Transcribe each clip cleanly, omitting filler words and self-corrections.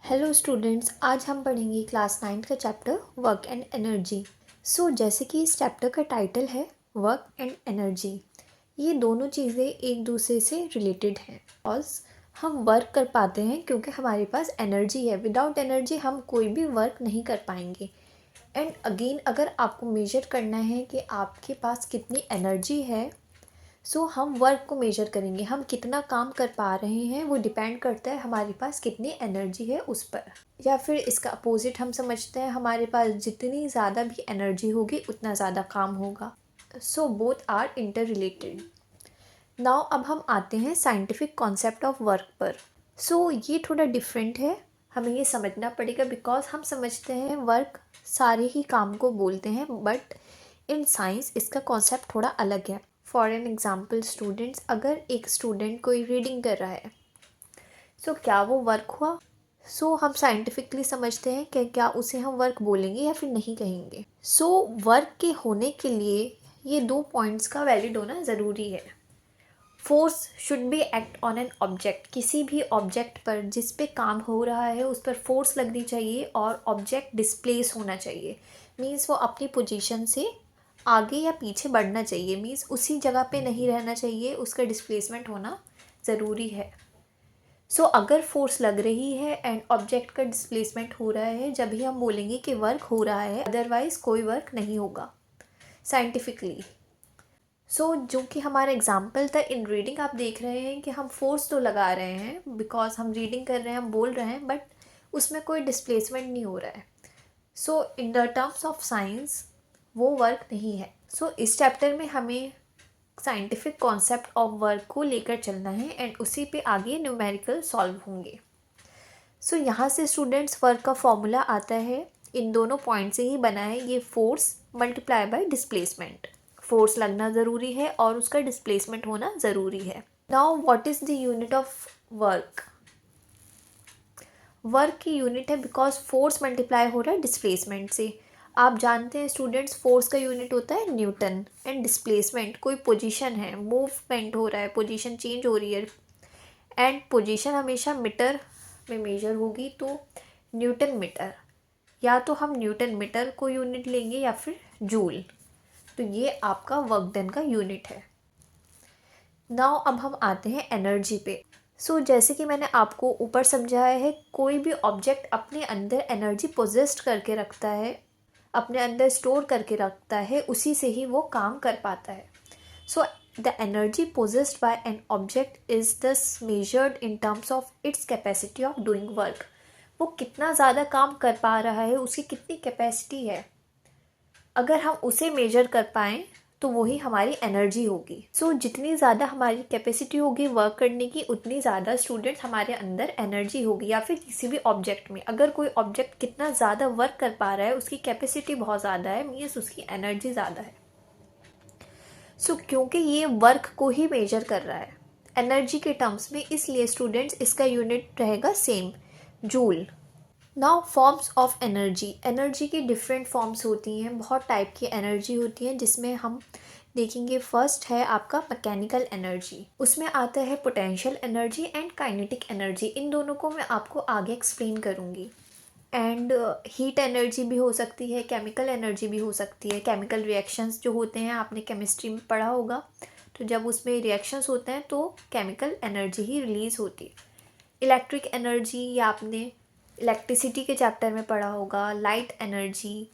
Hello students, आज हम पढ़ेंगे क्लास 9 का चैप्टर वर्क एंड एनर्जी। जैसे कि इस चैप्टर का टाइटल है वर्क एंड एनर्जी, ये दोनों चीज़ें एक दूसरे से रिलेटेड हैं। और हम वर्क कर पाते हैं क्योंकि हमारे पास एनर्जी है। विदाउट एनर्जी हम कोई भी वर्क नहीं कर पाएंगे। एंड अगेन अगर आपको मेजर करना है कि आपके पास कितनी एनर्जी है, हम वर्क को मेजर करेंगे। हम कितना काम कर पा रहे हैं वो डिपेंड करता है हमारे पास कितनी एनर्जी है उस पर। या फिर इसका अपोजिट हम समझते हैं, हमारे पास जितनी ज़्यादा भी एनर्जी होगी उतना ज़्यादा काम होगा। Both are inter related. Now अब हम आते हैं साइंटिफिक कॉन्सेप्ट ऑफ वर्क पर। ये थोड़ा डिफरेंट है, हमें ये समझना पड़ेगा बिकॉज हम समझते हैं वर्क सारे ही काम को बोलते हैं, बट इन साइंस इसका कॉन्सेप्ट थोड़ा अलग है। फॉर एन एग्ज़ाम्पल स्टूडेंट्स, अगर एक स्टूडेंट कोई रीडिंग कर रहा है, क्या वो वर्क हुआ? हम साइंटिफिकली समझते हैं कि क्या उसे हम वर्क बोलेंगे या फिर नहीं कहेंगे। वर्क के होने के लिए ये 2 पॉइंट्स का वैलिड होना ज़रूरी है। Force should be act on an object. किसी भी ऑब्जेक्ट पर जिस पे काम हो रहा है उस पर फोर्स लगनी चाहिए और ऑब्जेक्ट डिस्प्लेस होना चाहिए। मीन्स वो अपनी पोजीशन से आगे या पीछे बढ़ना चाहिए। मीन्स उसी जगह पे नहीं रहना चाहिए, उसका डिस्प्लेसमेंट होना ज़रूरी है। अगर फोर्स लग रही है एंड ऑब्जेक्ट का डिस्प्लेसमेंट हो रहा है, जब भी हम बोलेंगे कि वर्क हो रहा है, अदरवाइज़ कोई वर्क नहीं होगा साइंटिफिकली। जो कि हमारा एग्जाम्पल था इन रीडिंग, आप देख रहे हैं कि हम फोर्स तो लगा रहे हैं बिकॉज हम रीडिंग कर रहे हैं, हम बोल रहे हैं, बट उसमें कोई डिस्प्लेसमेंट नहीं हो रहा है। In the terms of science वो वर्क नहीं है। इस चैप्टर में हमें साइंटिफिक कॉन्सेप्ट ऑफ वर्क को लेकर चलना है एंड उसी पे आगे न्यूमेरिकल सॉल्व होंगे। यहाँ से स्टूडेंट्स वर्क का फॉर्मूला आता है, इन दोनों पॉइंट से ही बना है। ये force multiply by displacement. Force लगना ज़रूरी है और उसका डिस्प्लेसमेंट होना ज़रूरी है। Now what is the unit of work? Work की यूनिट है बिकॉज फोर्स मल्टीप्लाई हो रहा है डिस्प्लेसमेंट से। आप जानते हैं स्टूडेंट्स, फोर्स का यूनिट होता है न्यूटन एंड डिस्प्लेसमेंट कोई पोजीशन है, मूवमेंट हो रहा है, पोजीशन चेंज हो रही है एंड पोजीशन हमेशा मीटर में मेजर होगी, तो न्यूटन मीटर। या तो हम न्यूटन मीटर को यूनिट लेंगे या फिर जूल। ये आपका वर्क डन का यूनिट है। नाउ अब हम आते हैं एनर्जी पे। जैसे कि मैंने आपको ऊपर समझाया है, कोई भी ऑब्जेक्ट अपने अंदर एनर्जी पोजेस्ट करके रखता है, अपने अंदर स्टोर करके रखता है, उसी से ही वो काम कर पाता है। The energy possessed by an object is thus measured in terms of its capacity of doing work. वो कितना ज़्यादा काम कर पा रहा है, उसकी कितनी कैपेसिटी है। अगर हम उसे मेजर कर पाएँ तो वही हमारी एनर्जी होगी। जितनी ज़्यादा हमारी कैपेसिटी होगी वर्क करने की, उतनी ज़्यादा स्टूडेंट्स हमारे अंदर एनर्जी होगी। या फिर किसी भी ऑब्जेक्ट में, अगर कोई ऑब्जेक्ट कितना ज़्यादा वर्क कर पा रहा है, उसकी कैपेसिटी बहुत ज़्यादा है, मीन्स उसकी एनर्जी ज़्यादा है। क्योंकि ये वर्क को ही मेजर कर रहा है एनर्जी के टर्म्स में, इसलिए स्टूडेंट्स इसका यूनिट रहेगा same, joule. Now forms of energy. Energy की डिफरेंट फॉर्म्स होती हैं, बहुत टाइप की एनर्जी होती हैं, जिसमें हम देखेंगे फर्स्ट है आपका मैकेनिकल एनर्जी। उसमें आता है potential energy and kinetic energy. इन दोनों को मैं आपको आगे एक्सप्लेन करूँगी। एंड हीट एनर्जी भी हो सकती है, केमिकल एनर्जी भी हो सकती है। केमिकल रिएक्शंस जो होते हैं, आपने केमिस्ट्री में पढ़ा होगा, तो जब उसमें रिएक्शंस होते हैं तो केमिकल एनर्जी ही रिलीज़ होती है। इलेक्ट्रिक एनर्जी, या आपने इलेक्ट्रिसिटी के चैप्टर में पढ़ा होगा, light energy.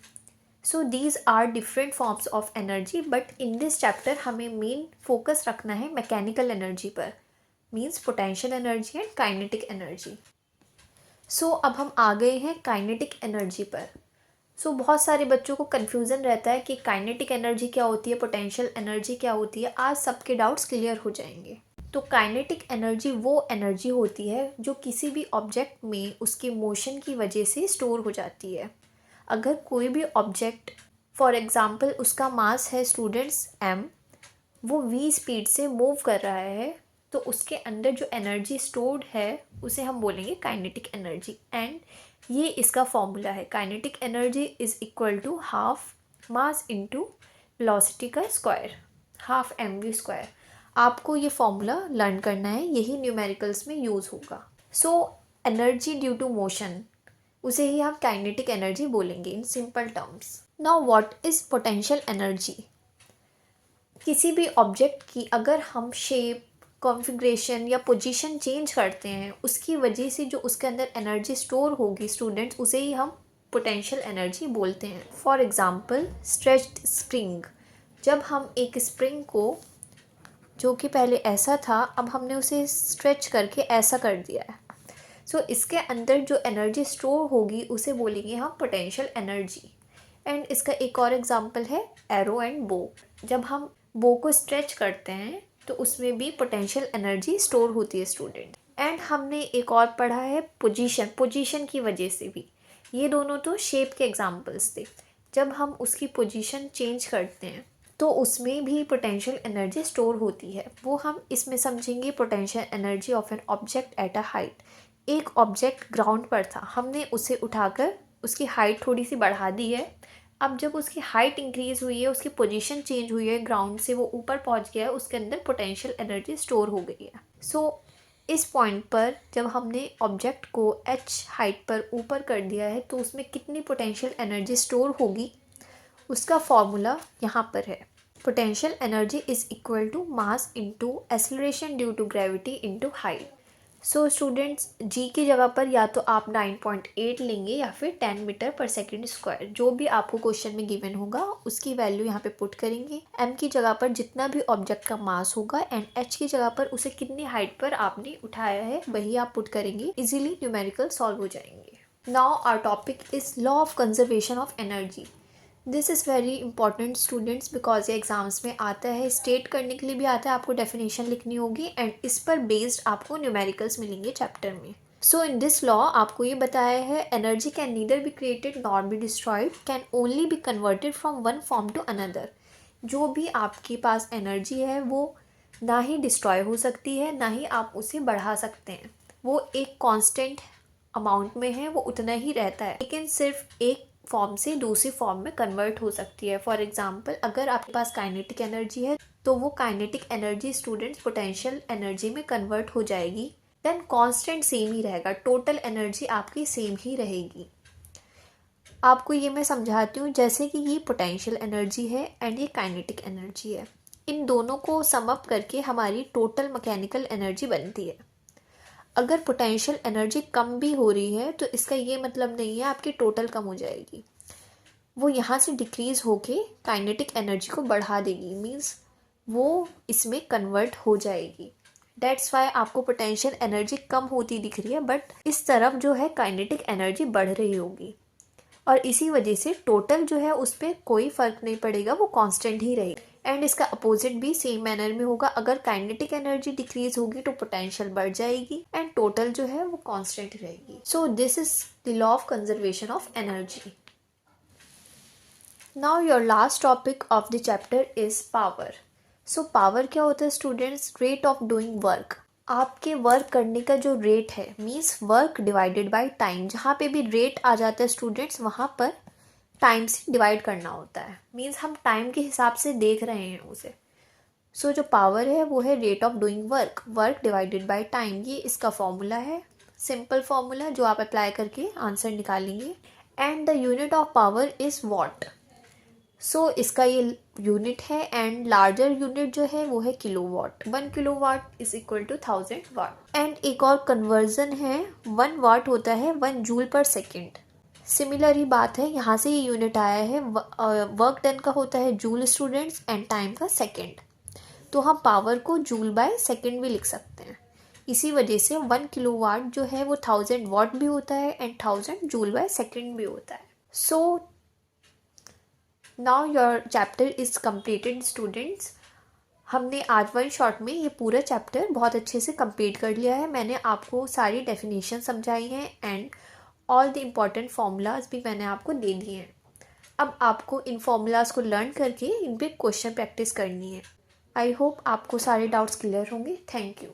These are different forms of energy, but in this chapter हमें मेन फोकस रखना है मैकेनिकल एनर्जी पर, means potential energy and kinetic energy. अब हम आ गए हैं काइनेटिक एनर्जी पर। बहुत सारे बच्चों को कन्फ्यूज़न रहता है कि काइनेटिक एनर्जी क्या होती है, पोटेंशियल एनर्जी क्या होती है। आज सबके डाउट्स क्लियर हो जाएंगे। काइनेटिक एनर्जी वो एनर्जी होती है जो किसी भी ऑब्जेक्ट में उसके मोशन की वजह से स्टोर हो जाती है। अगर कोई भी ऑब्जेक्ट, फॉर एग्ज़ाम्पल उसका मास है स्टूडेंट्स m, वो v स्पीड से मूव कर रहा है, तो उसके अंदर जो एनर्जी स्टोर्ड है उसे हम बोलेंगे काइनेटिक एनर्जी। एंड ये इसका फॉर्मूला है, kinetic energy is equal to half mass into velocity का स्क्वायर, हाफ mv²। आपको ये फॉर्मूला लर्न करना है, यही न्यूमेरिकल्स में यूज़ होगा। एनर्जी ड्यू टू मोशन, उसे ही हम काइनेटिक एनर्जी बोलेंगे in simple terms. Now what is potential energy? किसी भी ऑब्जेक्ट की अगर हम शेप, कॉन्फ़िगरेशन या पोजीशन चेंज करते हैं, उसकी वजह से जो उसके अंदर एनर्जी स्टोर होगी स्टूडेंट्स, उसे ही हम पोटेंशियल एनर्जी बोलते हैं। फॉर एग्ज़ाम्पल स्ट्रेच्ड स्प्रिंग, जब हम एक स्प्रिंग को जो कि पहले ऐसा था, अब हमने उसे स्ट्रेच करके ऐसा कर दिया है, सो इसके अंदर जो एनर्जी स्टोर होगी उसे बोलेंगे हम पोटेंशियल एनर्जी। एंड इसका एक और एग्जांपल है एरो एंड बो, जब हम बो को स्ट्रेच करते हैं तो उसमें भी पोटेंशियल एनर्जी स्टोर होती है स्टूडेंट। एंड हमने एक और पढ़ा है पोजीशन की वजह से भी, ये दोनों तो शेप के एग्जांपल्स थे। जब हम उसकी पोजीशन चेंज करते हैं तो उसमें भी पोटेंशियल एनर्जी स्टोर होती है, वो हम इसमें समझेंगे potential energy of an object at a height. एक ऑब्जेक्ट ग्राउंड पर था, हमने उसे उठाकर उसकी हाइट थोड़ी सी बढ़ा दी है। अब जब उसकी हाइट इंक्रीज़ हुई है, उसकी पोजीशन चेंज हुई है, ग्राउंड से वो ऊपर पहुंच गया है, उसके अंदर पोटेंशियल एनर्जी स्टोर हो गई है। सो इस पॉइंट पर जब हमने ऑब्जेक्ट को h हाइट पर ऊपर कर दिया है तो उसमें कितनी पोटेंशियल एनर्जी स्टोर होगी, उसका फॉर्मूला यहाँ पर है। Potential energy is equal to mass into acceleration due to gravity into height. So students, G की जगह पर या तो आप 9.8 लेंगे या फिर 10 मीटर पर सेकेंड स्क्वायर, जो भी आपको क्वेश्चन में गिवन होगा उसकी वैल्यू यहाँ पे पुट करेंगे। एम की जगह पर जितना भी ऑब्जेक्ट का मास होगा एंड एच की जगह पर उसे कितनी हाइट पर आपने उठाया है वही आप पुट करेंगे। इजीली न्यूमेरिकल सॉल्व हो जाएंगे। Now our topic is law of conservation of energy. This is very important students, because ये एग्जाम्स में आता है, स्टेट करने के लिए भी आता है, आपको डेफिनेशन लिखनी होगी एंड इस पर बेस्ड आपको न्यूमेरिकल्स मिलेंगे चैप्टर में। सो इन दिस लॉ आपको ये बताया है energy can neither be created nor be destroyed, can only be converted from one form to another. जो भी आपके पास एनर्जी है वो ना ही डिस्ट्रॉय हो सकती है, ना ही आप उसे बढ़ा सकते हैं, वो एक कॉन्स्टेंट अमाउंट में है, वो उतना ही रहता है, लेकिन सिर्फ एक फॉर्म से दूसरी फॉर्म में कन्वर्ट हो सकती है। फॉर एग्जांपल अगर आपके पास काइनेटिक एनर्जी है तो वो kinetic energy students potential energy में कन्वर्ट हो जाएगी, देन कांस्टेंट सेम ही रहेगा, टोटल एनर्जी आपकी सेम ही रहेगी। आपको ये मैं समझाती हूँ, जैसे कि ये पोटेंशियल एनर्जी है एंड ये काइनेटिक एनर्जी है, इन दोनों को सम अप करके हमारी टोटल मैकेनिकल एनर्जी बनती है। अगर पोटेंशियल एनर्जी कम भी हो रही है तो इसका ये मतलब नहीं है आपकी टोटल कम हो जाएगी, वो यहाँ से डिक्रीज़ होके काइनेटिक एनर्जी को बढ़ा देगी, मीन्स वो इसमें कन्वर्ट हो जाएगी। डेट्स वाई आपको पोटेंशियल एनर्जी कम होती दिख रही है, बट इस तरफ जो है काइनेटिक एनर्जी बढ़ रही होगी, और इसी वजह से टोटल जो है उस पर कोई फ़र्क नहीं पड़ेगा, वो कांस्टेंट ही रहेगी। एंड इसका अपोजिट भी सेम मैनर में होगा, अगर काइनेटिक एनर्जी डिक्रीज होगी तो पोटेंशियल बढ़ जाएगी एंड टोटल जो है वो कांस्टेंट रहेगी। So this is the law of conservation of energy. Now your last topic of the chapter is power. So power क्या होता है students? Rate of doing work, आपके वर्क करने का जो रेट है, means work divided by time. जहाँ पे भी रेट आ जाता है स्टूडेंट्स वहाँ पर टाइम से डिवाइड करना होता है, मीन्स हम टाइम के हिसाब से देख रहे हैं उसे। सो जो पावर है वो है rate of doing work, work divided by time, ये इसका फॉर्मूला है, सिंपल फॉर्मूला जो आप अप्लाई करके आंसर निकालेंगे। And the unit of power is watt. So इसका ये यूनिट है एंड लार्जर यूनिट जो है वो है kilowatt. 1 kilowatt is equal to 1000 watt. And एक और कन्वर्जन है, 1 वाट होता है 1 जूल पर सेकेंड। सिमिलर ही बात है, यहाँ से ये यूनिट आया है, वर्क डन का होता है जूल स्टूडेंट्स एंड टाइम का सेकेंड, तो हम पावर को जूल बाय सेकेंड भी लिख सकते हैं। इसी वजह से 1 किलोवाट जो है वो 1000 वाट भी होता है एंड 1000 जूल बाय सेकेंड भी होता है। So now your chapter is completed students. हमने आज वन शॉट में ये पूरा चैप्टर बहुत अच्छे से कंप्लीट कर लिया है। मैंने आपको सारी डेफिनेशन समझाई हैं and all the important formulas भी मैंने आपको दे दिए हैं। अब आपको इन फार्मूलाज को लर्न करके इन पर क्वेश्चन प्रैक्टिस करनी है। आई होप आपको सारे डाउट्स क्लियर होंगे। Thank you.